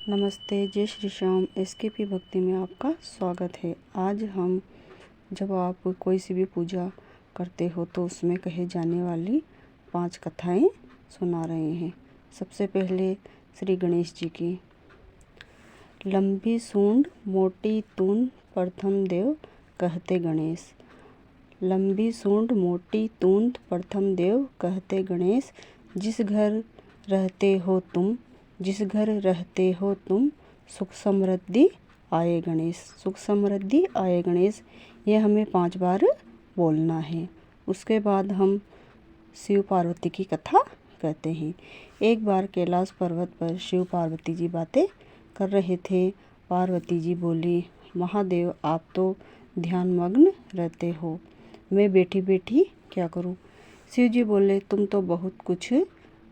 नमस्ते, जय श्री श्याम। एसकेपी भक्ति में आपका स्वागत है। आज हम जब आप कोई सी भी पूजा करते हो तो उसमें कहे जाने वाली 5 कथाएं सुना रहे हैं। सबसे पहले श्री गणेश जी की। लंबी सूंड मोटी तून प्रथम देव कहते गणेश। लंबी सूंड मोटी तून प्रथम देव कहते गणेश। जिस घर रहते हो तुम सुख समृद्धि आए गणेश। सुख समृद्धि आए गणेश, ये हमें 5 बार बोलना है। उसके बाद हम शिव पार्वती की कथा कहते हैं। एक बार कैलाश पर्वत पर शिव पार्वती जी बातें कर रहे थे। पार्वती जी बोली, महादेव आप तो ध्यान मग्न रहते हो, मैं बैठी बैठी क्या करूं। शिव जी बोले, तुम तो बहुत कुछ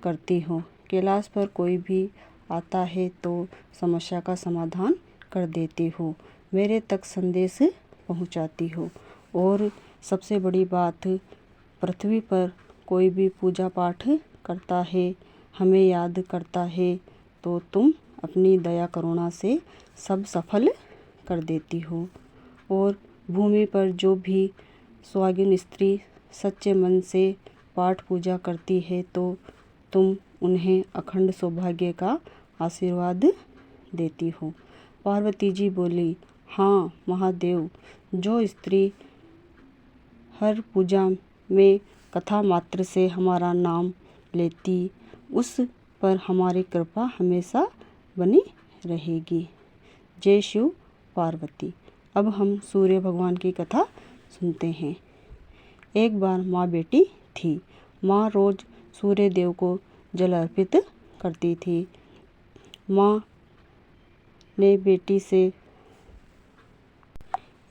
करती हो। कैलाश पर कोई भी आता है तो समस्या का समाधान कर देती हो, मेरे तक संदेश पहुंचाती हो। और सबसे बड़ी बात, पृथ्वी पर कोई भी पूजा पाठ करता है, हमें याद करता है तो तुम अपनी दया करुणा से सब सफल कर देती हो। और भूमि पर जो भी सुहागिन स्त्री सच्चे मन से पाठ पूजा करती है तो तुम उन्हें अखंड सौभाग्य का आशीर्वाद देती हो। पार्वती जी बोली, हाँ महादेव, जो स्त्री हर पूजा में कथा मात्र से हमारा नाम लेती, उस पर हमारी कृपा हमेशा बनी रहेगी। जय शिव पार्वती। अब हम सूर्य भगवान की कथा सुनते हैं। एक बार माँ बेटी थी। माँ रोज सूर्य देव को जल अर्पित करती थी। माँ ने बेटी से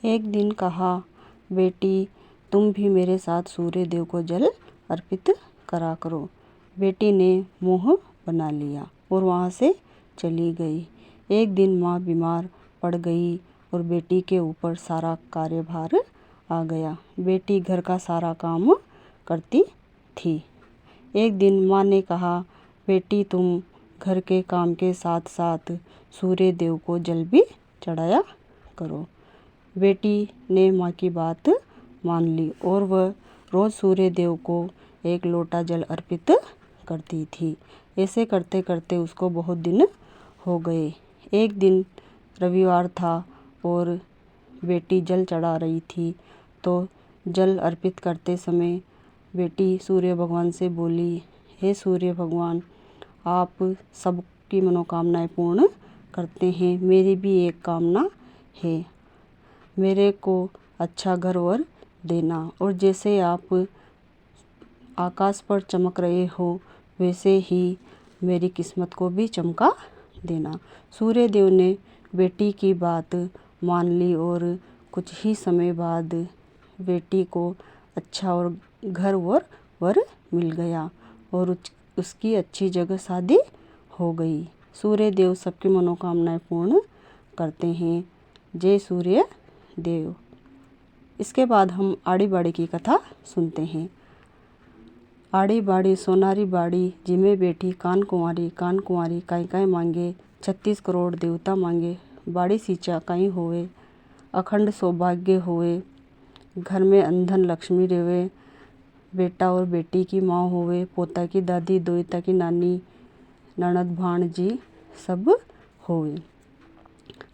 एक दिन कहा, बेटी तुम भी मेरे साथ सूर्य देव को जल अर्पित करा करो। बेटी ने मुंह बना लिया और वहाँ से चली गई। एक दिन माँ बीमार पड़ गई और बेटी के ऊपर सारा कार्यभार आ गया। बेटी घर का सारा काम करती थी। एक दिन माँ ने कहा, बेटी तुम घर के काम के साथ साथ सूर्य देव को जल भी चढ़ाया करो। बेटी ने माँ की बात मान ली और वह रोज सूर्य देव को 1 लोटा जल अर्पित करती थी। ऐसे करते करते उसको बहुत दिन हो गए। एक दिन रविवार था और बेटी जल चढ़ा रही थी तो जल अर्पित करते समय बेटी सूर्य भगवान से बोली, हे सूर्य भगवान, आप सबकी मनोकामनाएं पूर्ण करते हैं, मेरी भी एक कामना है, मेरे को अच्छा घर वर देना। और जैसे आप आकाश पर चमक रहे हो वैसे ही मेरी किस्मत को भी चमका देना। सूर्य देव ने बेटी की बात मान ली और कुछ ही समय बाद बेटी को अच्छा और घर वर मिल गया और उसकी अच्छी जगह शादी हो गई। सूर्य देव सबकी मनोकामनाएं पूर्ण करते हैं। जय सूर्य देव। इसके बाद हम आड़ी बाड़ी की कथा सुनते हैं। आड़ी बाड़ी सोनारी बाड़ी, जिमे बैठी कान कुंवारी काई काई मांगे, 36 करोड़ देवता मांगे, बाड़ी सींचा काई होवे, अखंड सौभाग्य होवे, घर में अंधन लक्ष्मी रेवे, बेटा और बेटी की माँ होवे, पोता की दादी, दोहिता की नानी, ननद भाणजी सब होवे।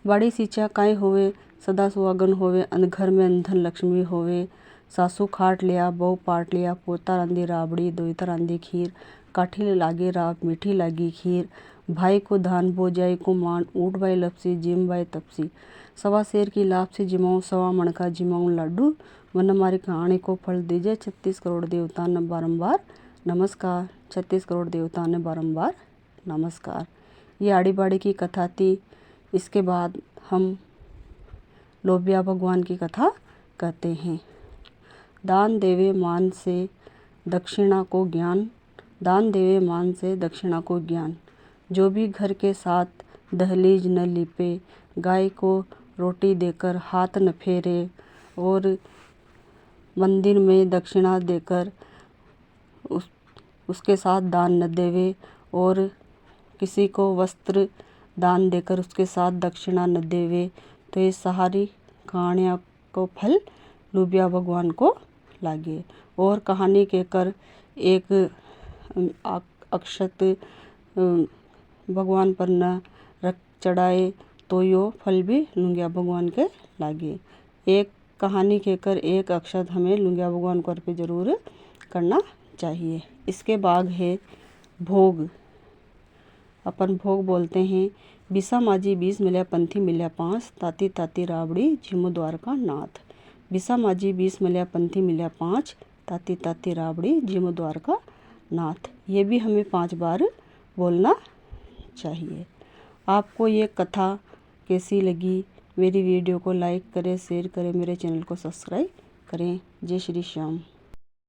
बाड़ी सींचा काई होवे, सदा सुहागन होवे, घर में अंधन लक्ष्मी होवे, सासू खाट लिया, बहू पाट लिया, पोता रांधी राबड़ी, दोहिता रांधी खीर, काठी लागे राब, मीठी लागी खीर, भाई को धान भोजाई को मान, ऊँट भाई लपसी, जिम भाई तपसी, सवा शेर की लापसी जिमाऊँ, सवा मन का जिमाऊँ लाडू, मन हमारी कहानी को फल दीजिए, 36 करोड़ देवता ने बारंबार नमस्कार। 36 करोड़ देवता ने बारंबार नमस्कार। ये आड़ी बाड़ी की कथा थी। इसके बाद हम लोबिया भगवान की कथा कहते हैं। दान देवे मान से दक्षिणा को ज्ञान, दान देवे मान से दक्षिणा को ज्ञान, जो भी घर के साथ दहलीज न लिपे, गाय को रोटी देकर हाथ न फेरे और मंदिर में दक्षिणा देकर उसके साथ दान न देवे और किसी को वस्त्र दान देकर उसके साथ दक्षिणा न देवे तो ये सारी कहानियाँ को फल लुबिया भगवान को लागे। और कहानी कहकर एक अक्षत भगवान पर न रख चढ़ाए तो यो फल भी लुंगिया भगवान के लागे। एक कहानी कहकर एक अक्षत हमें लुंगिया भगवान को अर्पित जरूर करना चाहिए। इसके बाद है भोग। अपन भोग बोलते हैं, बिसा माझी 20 मिल्या पंथी मिल्या 5, ताती ताती राबड़ी झिमो द्वारका नाथ। बिसा माझी 20 मिल्या पंथी मिल्या 5, ताती ताती राबड़ी झिमो द्वारका नाथ। ये भी हमें 5 बार बोलना चाहिए। आपको ये कथा कैसी लगी? मेरी वीडियो को लाइक करें, शेयर करें, मेरे चैनल को सब्सक्राइब करें। जय श्री श्याम।